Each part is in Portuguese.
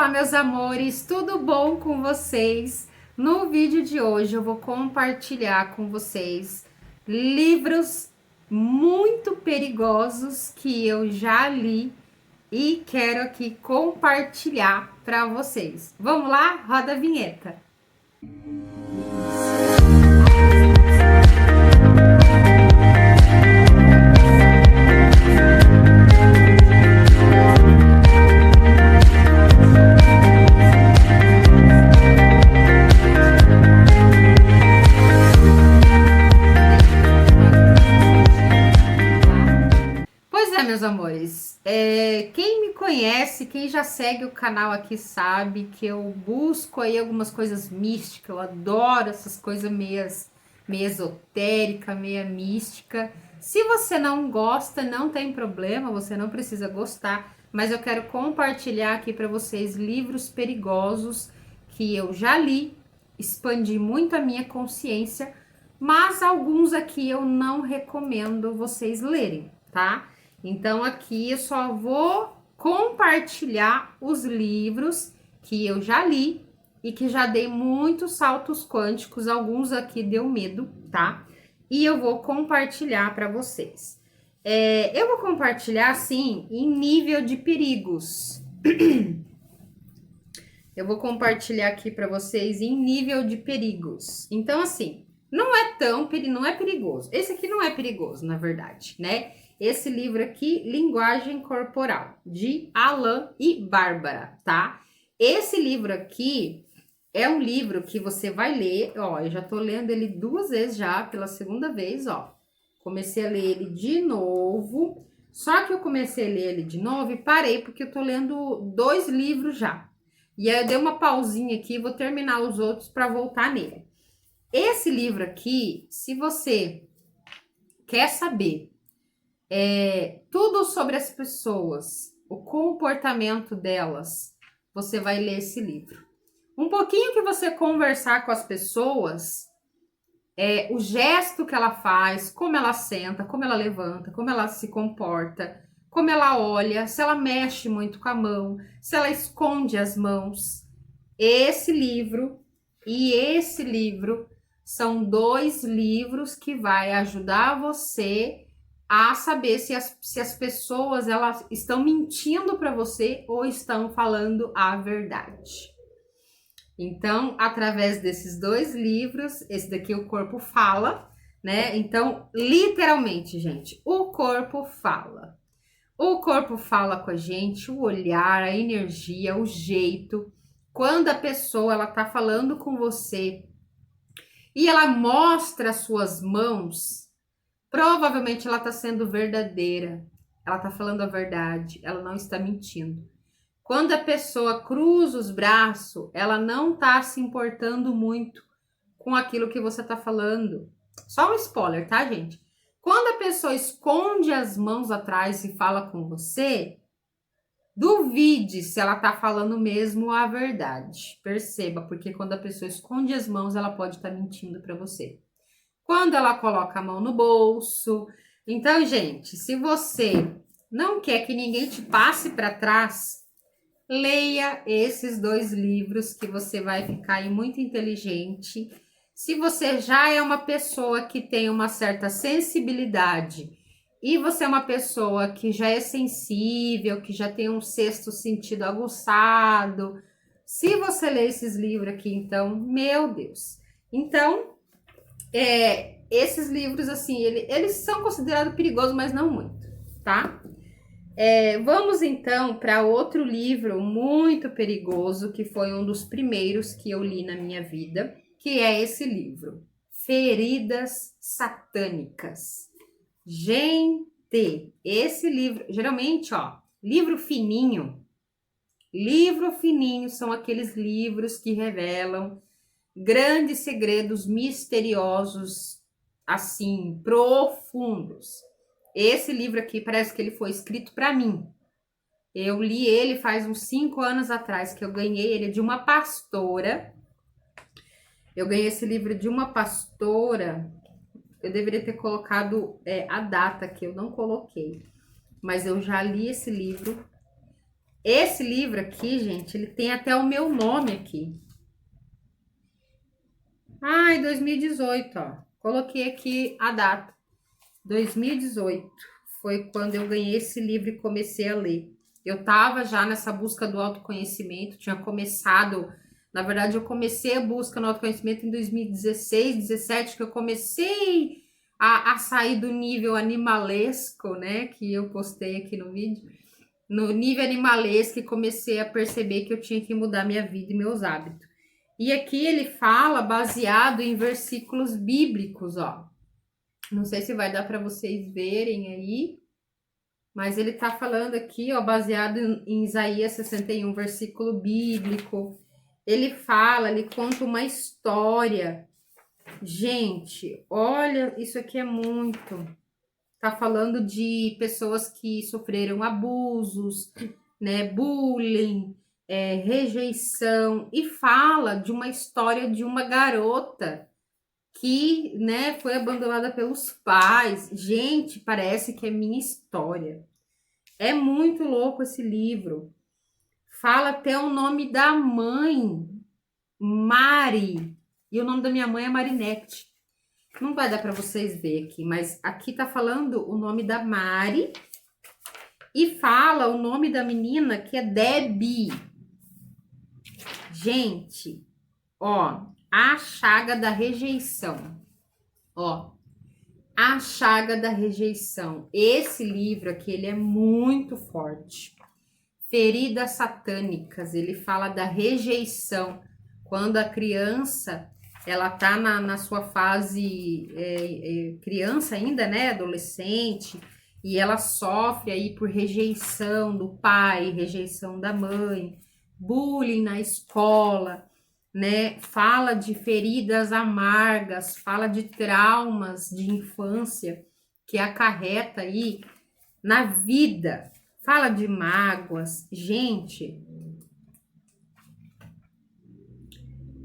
Olá, meus amores, tudo bom com vocês? No vídeo de hoje eu vou compartilhar com vocês livros muito perigosos que eu já li e quero aqui compartilhar para vocês. Vamos lá? Roda a vinheta. Meus amores, quem me conhece, quem já segue o canal aqui sabe que eu busco aí algumas coisas místicas, eu adoro essas coisas meio esotérica, meia mística. Se você não gosta, não tem problema, você não precisa gostar, mas eu quero compartilhar aqui para vocês livros perigosos que eu já li, expandi muito a minha consciência, mas alguns aqui eu não recomendo vocês lerem, tá? Então, aqui eu só vou compartilhar os livros que eu já li e que já dei muitos saltos quânticos, alguns aqui deu medo, tá? E eu vou compartilhar para vocês. Eu vou compartilhar, assim, em nível de perigos. Eu vou compartilhar aqui para vocês em nível de perigos. Então, assim, não é perigoso. Esse aqui não é perigoso, na verdade, né? Esse livro aqui, Linguagem Corporal, de Alan e Bárbara, tá? Esse livro aqui é um livro que você vai ler, ó, eu já tô lendo ele 2 vezes já, pela segunda vez, ó. Comecei a ler ele de novo, só que eu comecei a ler ele de novo e parei, porque eu tô lendo 2 livros já. E aí eu dei uma pausinha aqui, vou terminar os outros para voltar nele. Esse livro aqui, se você quer saber tudo sobre as pessoas, o comportamento delas, você vai ler esse livro. Um pouquinho que você conversar com as pessoas, o gesto que ela faz, como ela senta, como ela levanta, como ela se comporta, como ela olha, se ela mexe muito com a mão, se ela esconde as mãos. Esse livro e esse livro são 2 livros que vai ajudar você a saber se as pessoas elas estão mentindo para você ou estão falando a verdade. Então, através desses 2 livros, esse daqui o corpo fala, né? Então, literalmente, gente, o corpo fala. O corpo fala com a gente, o olhar, a energia, o jeito. Quando a pessoa ela tá falando com você e ela mostra as suas mãos, provavelmente ela está sendo verdadeira, ela está falando a verdade, ela não está mentindo. Quando a pessoa cruza os braços, ela não está se importando muito com aquilo que você está falando. Só um spoiler, tá, gente? Quando a pessoa esconde as mãos atrás e fala com você, duvide se ela está falando mesmo a verdade. Perceba, porque quando a pessoa esconde as mãos, ela pode estar mentindo para você. Quando ela coloca a mão no bolso. Então, gente, se você não quer que ninguém te passe para trás, leia esses 2 livros que você vai ficar aí muito inteligente. Se você já é uma pessoa que tem uma certa sensibilidade e você é uma pessoa que já é sensível, que já tem um 6º sentido aguçado, se você ler esses livros aqui, então, meu Deus. Então, esses livros, assim, eles são considerados perigosos, mas não muito, tá? Vamos, então, para outro livro muito perigoso, que foi um dos primeiros que eu li na minha vida, que é esse livro, Feridas Satânicas. Gente, esse livro, geralmente, ó, livro fininho são aqueles livros que revelam grandes segredos misteriosos, assim, profundos. Esse livro aqui parece que ele foi escrito para mim. Eu li ele faz uns 5 anos atrás, que eu ganhei ele de uma pastora. Eu ganhei esse livro de uma pastora. Eu deveria ter colocado a data, que eu não coloquei. Mas eu já li esse livro. Esse livro aqui, gente, ele tem até o meu nome aqui. Ai, 2018, ó. Coloquei aqui a data. 2018 foi quando eu ganhei esse livro e comecei a ler. Eu tava já nessa busca do autoconhecimento, tinha começado, na verdade, eu comecei a busca no autoconhecimento em 2016, 17, que eu comecei a sair do nível animalesco, né, que eu postei aqui no vídeo, no nível animalesco, e comecei a perceber que eu tinha que mudar minha vida e meus hábitos. E aqui ele fala baseado em versículos bíblicos, ó. Não sei se vai dar para vocês verem aí, mas ele tá falando aqui, ó, baseado em Isaías 61, versículo bíblico. Ele fala, ele conta uma história. Gente, olha, isso aqui é muito. Tá falando de pessoas que sofreram abusos, né, bullying, rejeição, e fala de uma história de uma garota que, né, foi abandonada pelos pais. Gente, parece que é minha história. É muito louco esse livro. Fala até o nome da mãe, Mari, e o nome da minha mãe é Marinette. Não vai dar para vocês ver aqui, mas aqui tá falando o nome da Mari e fala o nome da menina, que é Debbie. Gente, ó, a chaga da rejeição. Ó, a chaga da rejeição. Esse livro aqui, ele é muito forte. Feridas satânicas, ele fala da rejeição. Quando a criança, ela tá na sua fase criança ainda, né, adolescente, e ela sofre aí por rejeição do pai, rejeição da mãe, bullying na escola, né? Fala de feridas amargas, fala de traumas de infância que acarreta aí na vida, fala de mágoas. Gente,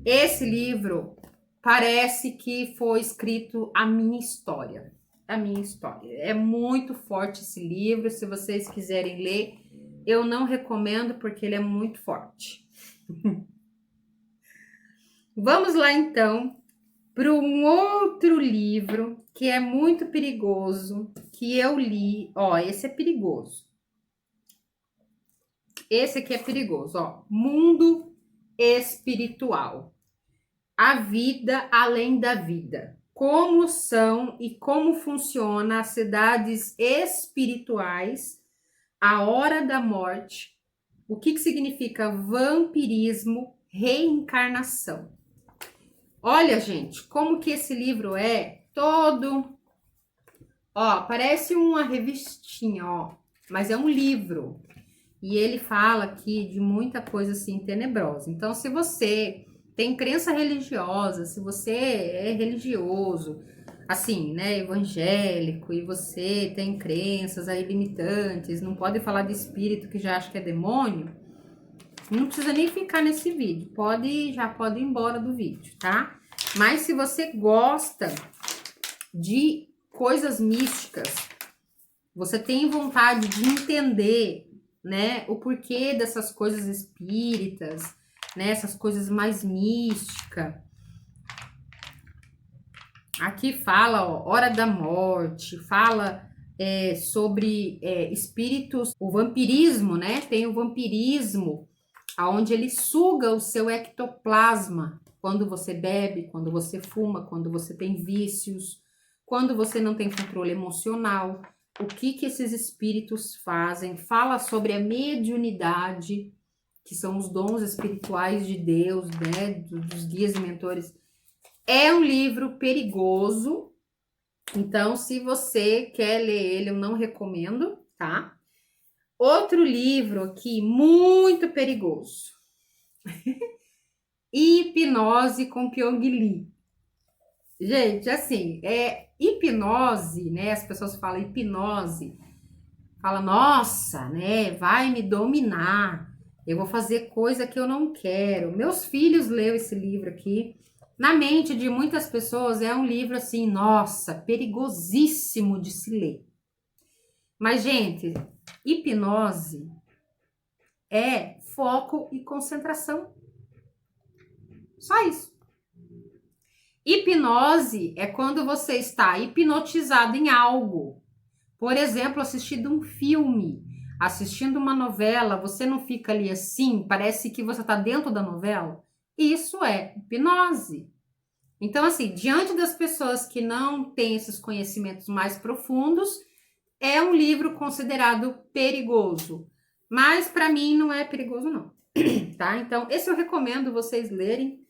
esse livro parece que foi escrito a minha história. A minha história. É muito forte esse livro. Se vocês quiserem ler, eu não recomendo porque ele é muito forte. Vamos lá, então, para um outro livro que é muito perigoso, que eu li. Ó, esse é perigoso. Esse aqui é perigoso, ó. Mundo Espiritual. A vida além da vida. Como são e como funciona as cidades espirituais, a hora da morte, o que significa vampirismo, reencarnação. Olha, gente, como que esse livro é todo... Ó, parece uma revistinha, ó, mas é um livro. E ele fala aqui de muita coisa, assim, tenebrosa. Então, se você tem crença religiosa, se você é religioso, assim, né, evangélico, e você tem crenças aí limitantes, não pode falar de espírito que já acha que é demônio, não precisa nem ficar nesse vídeo, já pode ir embora do vídeo, tá? Mas se você gosta de coisas místicas, você tem vontade de entender, né, o porquê dessas coisas espíritas, né, essas coisas mais místicas. Aqui fala, ó, hora da morte, fala sobre espíritos, o vampirismo, né? Tem o vampirismo, aonde ele suga o seu ectoplasma quando você bebe, quando você fuma, quando você tem vícios, quando você não tem controle emocional. O que esses espíritos fazem? Fala sobre a mediunidade, que são os dons espirituais de Deus, né? Dos guias e mentores. É um livro perigoso, então se você quer ler ele, eu não recomendo, tá? Outro livro aqui, muito perigoso. Hipnose com Pyong Lee. Gente, assim, hipnose, né? As pessoas falam hipnose, fala, nossa, né? Vai me dominar, eu vou fazer coisa que eu não quero. Meus filhos leram esse livro aqui. Na mente de muitas pessoas é um livro assim, nossa, perigosíssimo de se ler. Mas, gente, hipnose é foco e concentração. Só isso. Hipnose é quando você está hipnotizado em algo. Por exemplo, assistindo um filme, assistindo uma novela, você não fica ali assim, parece que você está dentro da novela? Isso é hipnose. Então, assim, diante das pessoas que não têm esses conhecimentos mais profundos, é um livro considerado perigoso. Mas, para mim, não é perigoso, não. Tá? Então, esse eu recomendo vocês lerem.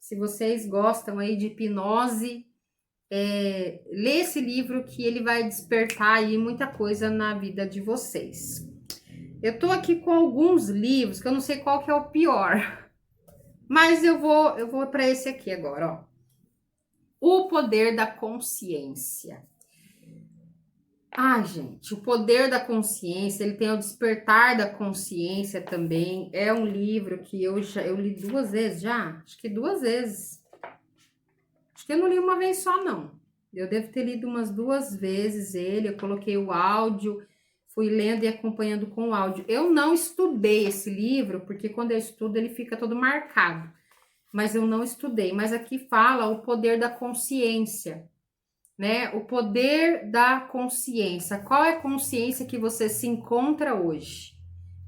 Se vocês gostam aí de hipnose, lê esse livro que ele vai despertar aí muita coisa na vida de vocês. Eu tô aqui com alguns livros que eu não sei qual que é o pior, mas eu vou para esse aqui agora, ó. O Poder da Consciência. Ah, gente, O Poder da Consciência, ele tem o Despertar da Consciência também. É um livro que eu li 2 vezes já, acho que 2 vezes. Acho que eu não li uma vez só, não. Eu devo ter lido umas 2 vezes ele, eu coloquei o áudio, fui lendo e acompanhando com o áudio. Eu não estudei esse livro, porque quando eu estudo ele fica todo marcado. Mas eu não estudei. Mas aqui fala o poder da consciência, né? O poder da consciência. Qual é a consciência que você se encontra hoje,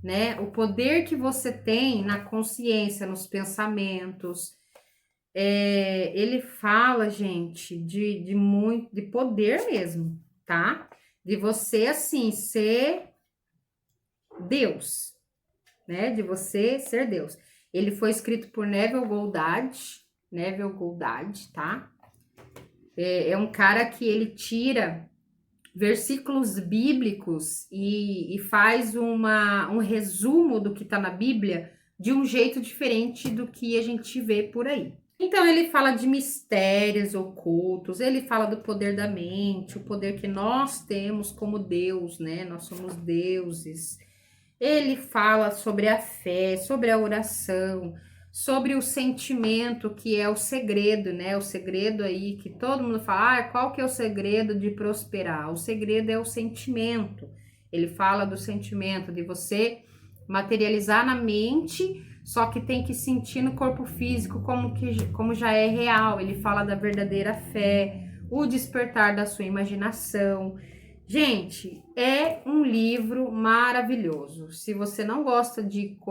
né? O poder que você tem na consciência, nos pensamentos. Ele fala, gente, de poder mesmo, tá? De você, assim, ser Deus, né? De você ser Deus. Ele foi escrito por Neville Goddard, tá? É um cara que ele tira versículos bíblicos e faz um resumo do que tá na Bíblia de um jeito diferente do que a gente vê por aí. Então, ele fala de mistérios ocultos, ele fala do poder da mente, o poder que nós temos como Deus, né? Nós somos deuses. Ele fala sobre a fé, sobre a oração, sobre o sentimento, que é o segredo, né? O segredo aí que todo mundo fala, qual que é o segredo de prosperar? O segredo é o sentimento. Ele fala do sentimento, de você materializar na mente, só que tem que sentir no corpo físico como já é real. Ele fala da verdadeira fé, o despertar da sua imaginação. Gente, é um livro maravilhoso. Se você não gosta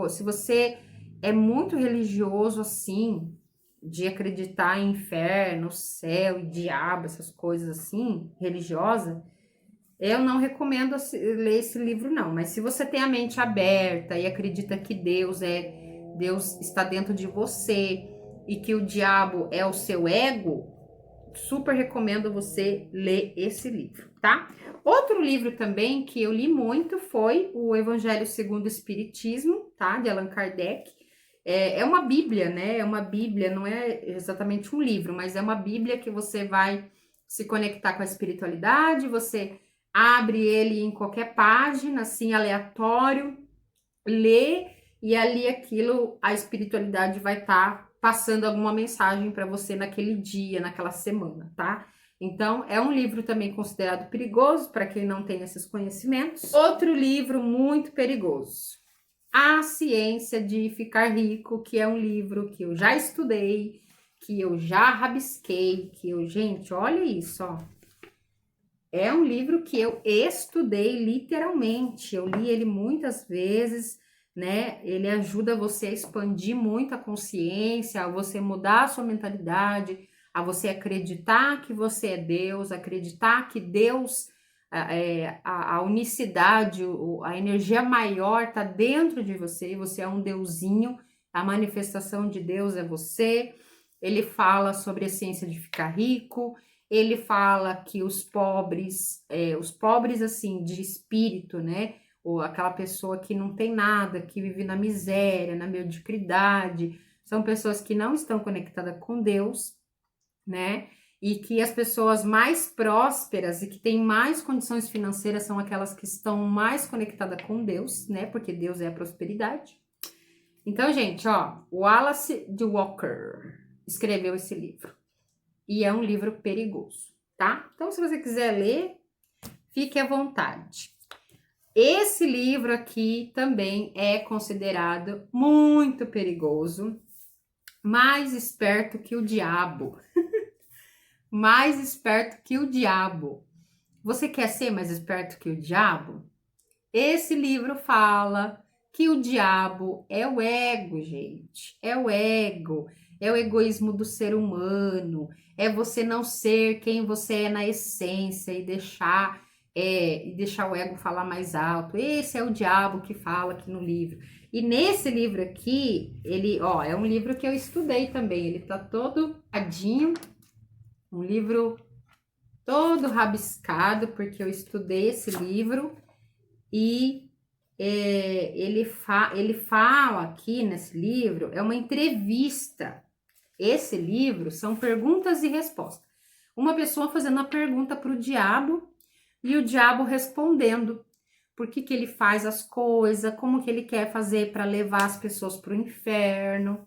se você é muito religioso assim, de acreditar em inferno, céu e diabo, essas coisas assim, religiosa, eu não recomendo ler esse livro não. Mas se você tem a mente aberta e acredita que Deus está dentro de você e que o diabo é o seu ego, super recomendo você ler esse livro, tá? Outro livro também que eu li muito foi o Evangelho segundo o Espiritismo, tá? De Allan Kardec. É uma Bíblia, né? É uma Bíblia, não é exatamente um livro, mas é uma Bíblia que você vai se conectar com a espiritualidade, você abre ele em qualquer página, assim, aleatório, lê, e ali a espiritualidade vai estar passando alguma mensagem para você naquele dia, naquela semana, tá? Então, é um livro também considerado perigoso para quem não tem esses conhecimentos. Outro livro muito perigoso, A Ciência de Ficar Rico, que é um livro que eu já estudei, que eu já rabisquei, gente, olha isso, ó. É um livro que eu estudei literalmente, eu li ele muitas vezes, né? Ele ajuda você a expandir muito a consciência, a você mudar a sua mentalidade, a você acreditar que você é Deus, acreditar que Deus, a unicidade, a energia maior está dentro de você, e você é um deusinho, a manifestação de Deus é você. Ele fala sobre a ciência de ficar rico. Ele fala que os pobres assim, de espírito, né? Ou aquela pessoa que não tem nada, que vive na miséria, na mediocridade, são pessoas que não estão conectadas com Deus, né? E que as pessoas mais prósperas e que têm mais condições financeiras são aquelas que estão mais conectadas com Deus, né? Porque Deus é a prosperidade. Então, gente, ó, Wallace D. Walker escreveu esse livro. E é um livro perigoso, tá? Então, se você quiser ler, fique à vontade. Esse livro aqui também é considerado muito perigoso, mais esperto que o diabo. Mais esperto que o diabo. Você quer ser mais esperto que o diabo? Esse livro fala que o diabo é o ego, gente. É o ego. É o egoísmo do ser humano. É você não ser quem você é na essência e deixar o ego falar mais alto. Esse é o diabo que fala aqui no livro. E nesse livro aqui, é um livro que eu estudei também. Ele tá todo adinho, um livro todo rabiscado, porque eu estudei esse livro e ele fala aqui nesse livro, é uma entrevista. Esse livro são perguntas e respostas. Uma pessoa fazendo uma pergunta para o diabo e o diabo respondendo por que ele faz as coisas, como que ele quer fazer para levar as pessoas para o inferno,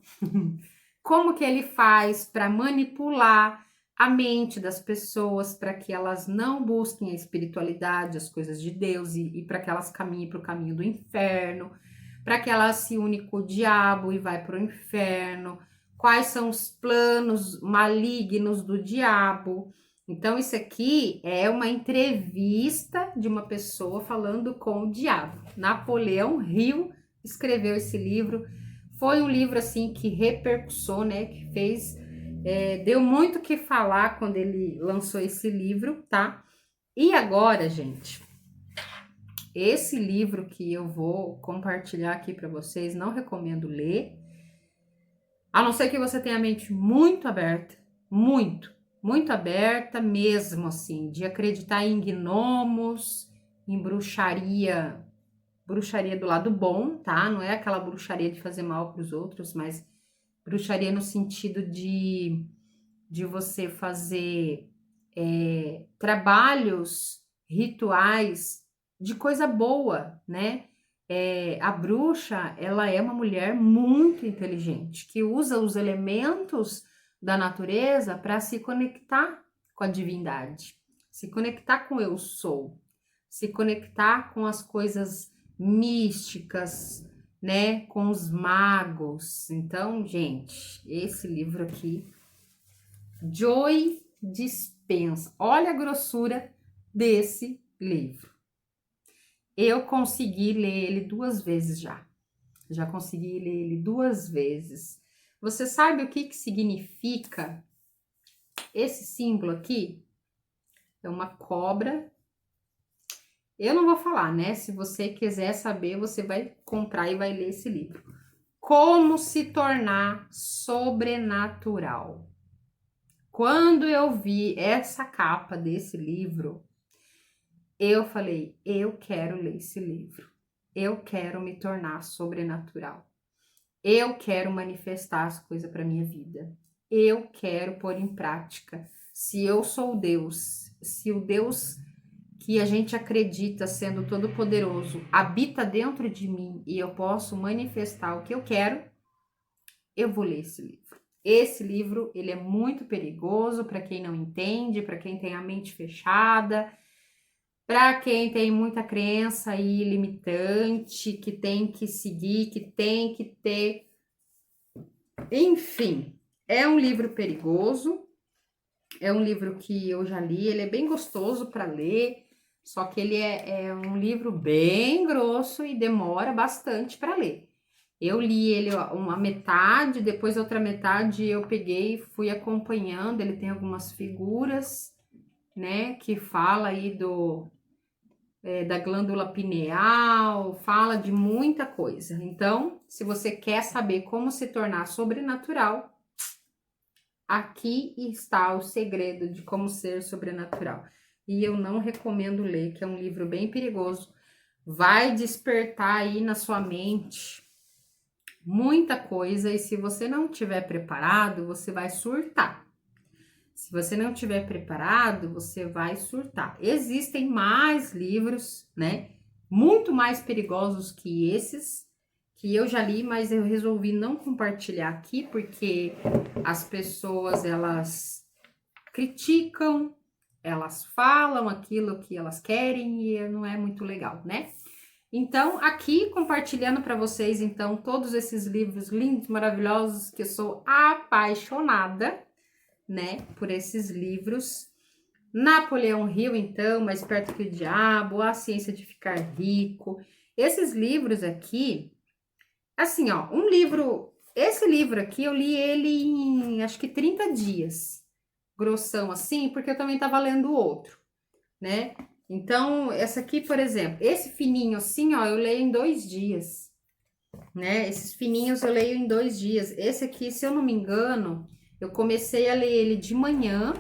como que ele faz para manipular a mente das pessoas para que elas não busquem a espiritualidade, as coisas de Deus e para que elas caminhem para o caminho do inferno, para que elas se unem com o diabo e vai para o inferno, quais são os planos malignos do diabo. Então, isso aqui é uma entrevista de uma pessoa falando com o diabo. Napoleão Hill escreveu esse livro. Foi um livro assim que repercussou, né? Que fez, deu muito o que falar quando ele lançou esse livro, tá? E agora, gente, esse livro que eu vou compartilhar aqui para vocês, não recomendo ler, a não ser que você tenha a mente muito aberta, muito aberta mesmo, assim, de acreditar em gnomos, em bruxaria do lado bom, tá? Não é aquela bruxaria de fazer mal para os outros, mas bruxaria no sentido de você fazer trabalhos rituais de coisa boa, né? A bruxa, ela é uma mulher muito inteligente, que usa os elementos da natureza para se conectar com a divindade, se conectar com o eu sou, se conectar com as coisas místicas, né, com os magos. Então, gente, esse livro aqui, Joy Dispenza, olha a grossura desse livro. Eu consegui ler ele 2 vezes já consegui ler ele 2 vezes. Você sabe o que significa esse símbolo aqui? É uma cobra. Eu não vou falar, né? Se você quiser saber, você vai comprar e vai ler esse livro. Como se tornar sobrenatural. Quando eu vi essa capa desse livro, eu falei, eu quero ler esse livro. Eu quero me tornar sobrenatural. Eu quero manifestar as coisas para minha vida. Eu quero pôr em prática. Se eu sou Deus, se o Deus que a gente acredita sendo todo-poderoso habita dentro de mim e eu posso manifestar o que eu quero, eu vou ler esse livro. Esse livro, ele é muito perigoso para quem não entende, para quem tem a mente fechada, para quem tem muita crença aí limitante, que tem que seguir, que tem que ter. Enfim, é um livro perigoso, é um livro que eu já li, ele é bem gostoso para ler, só que ele é um livro bem grosso e demora bastante para ler. Eu li ele uma metade, depois a outra metade eu peguei e fui acompanhando, ele tem algumas figuras, né, que fala aí da glândula pineal, fala de muita coisa. Então, se você quer saber como se tornar sobrenatural, aqui está o segredo de como ser sobrenatural. E eu não recomendo ler, que é um livro bem perigoso. Vai despertar aí na sua mente muita coisa e se você não estiver preparado, você vai surtar. Se você não estiver preparado, você vai surtar. Existem mais livros, né? Muito mais perigosos que esses, que eu já li, mas eu resolvi não compartilhar aqui, porque as pessoas, elas criticam, elas falam aquilo que elas querem e não é muito legal, né? Então, aqui compartilhando para vocês, então, todos esses livros lindos, maravilhosos, que eu sou apaixonada, né, por esses livros. Napoleão Hill, então, Mais Perto que o Diabo, A Ciência de Ficar Rico. Esses livros aqui, assim, ó, esse livro aqui eu li ele em, acho que 30 dias, grossão assim, porque eu também tava lendo outro, né? Então, essa aqui, por exemplo, esse fininho assim, ó, eu leio em 2 dias, né? Esses fininhos eu leio em 2 dias. Esse aqui, se eu não me engano, eu comecei a ler ele de manhã.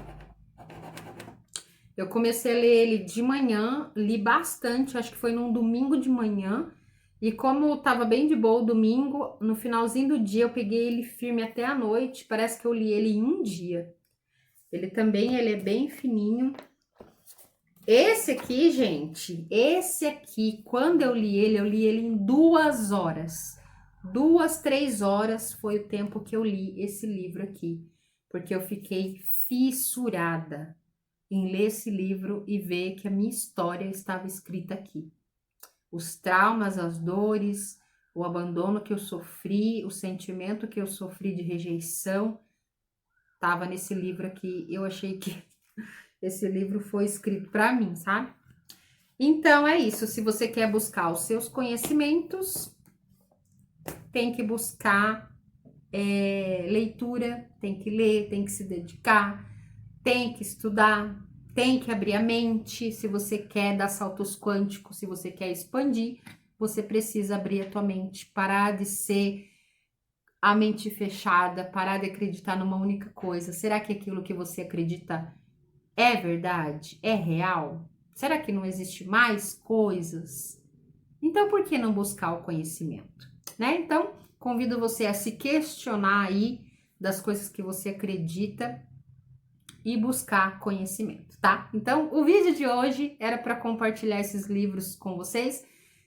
Eu comecei a ler ele de manhã, li bastante, acho que foi num domingo de manhã. E como tava bem de boa o domingo, no finalzinho do dia eu peguei ele firme até a noite. Parece que eu li ele em um dia. Ele é bem fininho. Esse aqui, gente, quando eu li ele em 2 horas. 2, 3 horas foi o tempo que eu li esse livro aqui. Porque eu fiquei fissurada em ler esse livro e ver que a minha história estava escrita aqui. Os traumas, as dores, o abandono que eu sofri, o sentimento que eu sofri de rejeição, estava nesse livro aqui. Eu achei que esse livro foi escrito para mim, sabe? Então é isso. Se você quer buscar os seus conhecimentos, tem que buscar leitura, tem que ler, tem que se dedicar, tem que estudar, tem que abrir a mente. Se você quer dar saltos quânticos, se você quer expandir, você precisa abrir a tua mente, parar de ser a mente fechada, parar de acreditar numa única coisa. Será que aquilo que você acredita é verdade? É real? Será que não existe mais coisas? Então, por que não buscar o conhecimento, né? Então, convido você a se questionar aí das coisas que você acredita e buscar conhecimento, tá? Então, o vídeo de hoje era para compartilhar esses livros com vocês.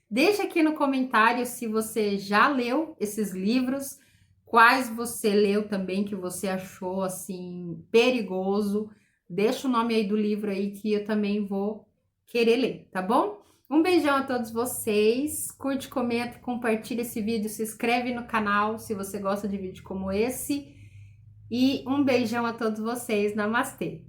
Deixa aqui no comentário se você já leu esses livros, quais você leu também que você achou assim perigoso. Deixa o nome aí do livro aí que eu também vou querer ler, tá bom? Um beijão a todos vocês. Curte, comenta, compartilha esse vídeo, se inscreve no canal se você gosta de vídeo como esse. E um beijão a todos vocês. Namastê!